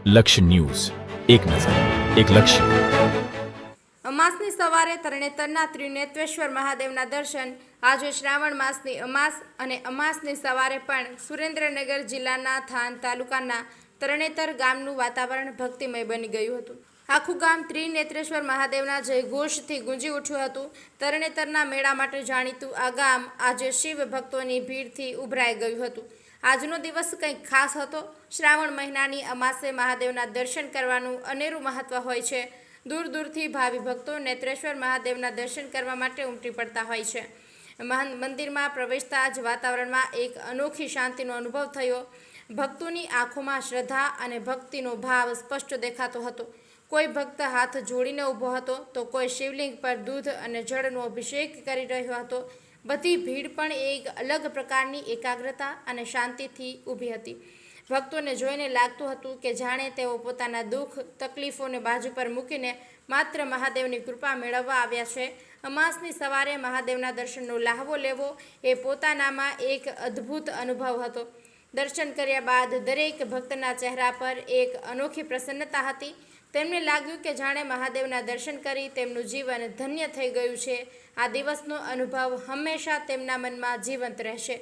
લક્ષ્ય ન્યૂઝ, એક નજર, એક લક્ષ્ય. અમાસની સવારે તરણેતરના ત્રિનેત્રેશ્વર મહાદેવના દર્શન. આજે શ્રાવણ માસની અમાસ અને અમાસની સવારે પણ સુરેન્દ્રનગર જિલ્લાના થાન તાલુકાના તરણેતર ગામનું વાતાવરણ ભક્તિમય બની ગયું હતું. આખું ગામ ત્રિનેત્રેશ્વર મહાદેવના જયઘોષથી ગુંજી ઉઠ્યું હતું. તરણેતરના મેળા માટે જાણીતું આ ગામ આજે શિવ ભક્તોની ભીડથી ઉભરાઈ ગયું હતું. આજનો દિવસ કંઈક ખાસ હતો. શ્રાવણ મહિનાની અમાસે મહાદેવના દર્શન કરવાનું અનેરું મહત્વ હોય છે. દૂર દૂરથી ભાવિ ભક્તો નેત્રેશ્વર મહાદેવના દર્શન કરવા માટે ઉમટી પડતા હોય છે. મંદિરમાં પ્રવેશતા જ વાતાવરણમાં એક અનોખી શાંતિનો અનુભવ થયો. ભક્તોની આંખોમાં શ્રદ્ધા અને ભક્તિનો ભાવ સ્પષ્ટ દેખાતો હતો. કોઈ ભક્ત હાથ જોડીને ઊભો હતો તો કોઈ શિવલિંગ પર દૂધ અને જળનો અભિષેક કરી રહ્યો હતો. બધી ભીડ પણ એક અલગ પ્રકારની એકાગ્રતા અને શાંતિથી ઊભી હતી. ભક્તોને જોઈને લાગતું હતું કે જાણે તેઓ પોતાના દુઃખ તકલીફોને બાજુ પર મૂકીને માત્ર મહાદેવની કૃપા મેળવવા આવ્યા છે. અમાસની સવારે મહાદેવના દર્શનનો લાહવો લેવો એ પોતાનામાં એક અદ્ભુત અનુભવ હતો. દર્શન કર્યા બાદ દરેક ભક્તના ચહેરા પર એક અનોખી પ્રસન્નતા હતી. તેમને લાગ્યું કે જાણે મહાદેવના દર્શન કરી તેમનું જીવન ધન્ય થઈ ગયું છે. આ દિવસનો અનુભવ હંમેશા તેમના મનમાં જીવંત રહેશે.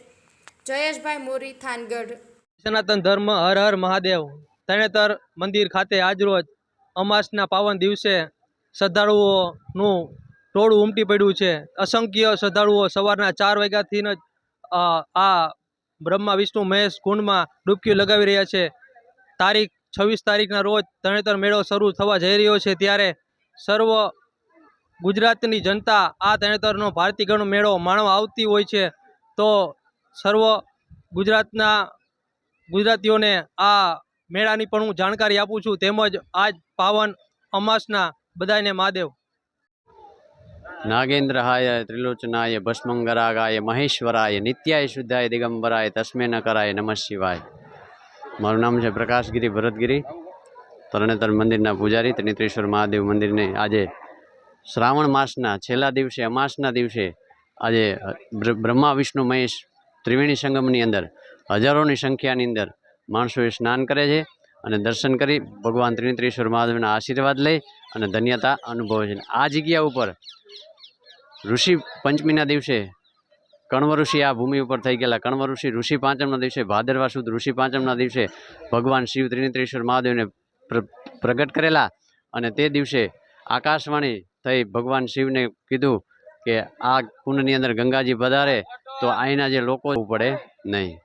જયેશભાઈ મોરી, થાનગઢ. સનાતન ધર્મ હર હર મહાદેવ. તરણેતર મંદિર ખાતે આજરોજ અમાસના પાવન દિવસે શ્રદ્ધાળુઓનું ટોળું ઉમટી પડ્યું છે. અસંખ્ય શ્રદ્ધાળુઓ સવારના 4 વાગ્યાથી જ આ બ્રહ્મા વિષ્ણુ મહેશ કુંડમાં ડૂબકી લગાવી રહ્યા છે. તારીખ 26 તારીખના રોજ તરણેતર મેળો શરૂ થવા જઈ રહ્યો છે, ત્યારે સર્વ ગુજરાતની જનતા આ તરણેતરનો ભારતીગણ મેળો માણવા આવતી હોય છે. તો સર્વ ગુજરાતીઓને આ મેળાની પણ હું જાણકારી આપું છું. તેમજ આજ પાવન અમાસના બધાને મહાદેવ. નાગેન્દ્રહાય ત્રિલોચનાય ભસ્મંગરાગાય મહેશ્વરાય નિત્યાય શુદ્ધાય દિગંબરાય તસ્મે ન કરાય નમઃ શિવાય. મારું નામ છે પ્રકાશગીરી ભરતગીરી, તરણેતર મંદિરના પૂજારી. ત્રિનેત્રેશ્વર મહાદેવ મંદિરને આજે શ્રાવણ માસના છેલ્લા દિવસે, અમાસના દિવસે આજે બ્રહ્મા વિષ્ણુ મહેશ ત્રિવેણી સંગમની અંદર હજારોની સંખ્યાની અંદર માણસોએ સ્નાન કરે છે અને દર્શન કરી ભગવાન ત્રિનેત્રેશ્વર મહાદેવના આશીર્વાદ લઈ અને ધન્યતા અનુભવે છે. આ જગ્યા ઉપર ઋષિ પંચમીના દિવસે કણવ ઋષિ આ ભૂમિ ઉપર થઈ ગયેલા. કણવ ઋષિ ઋષિ પાંચમના દિવસે, ભાદરવા સુદ ઋષિ પાંચમના દિવસે ભગવાન શિવ ત્રિનેત્રેશ્વર મહાદેવને પ્રગટ કરેલા. અને તે દિવસે આકાશવાણી થઈ ભગવાન શિવને કીધું કે આ કુંડની અંદર ગંગાજી પધારે તો અહીંના જે લોકો પડે નહીં.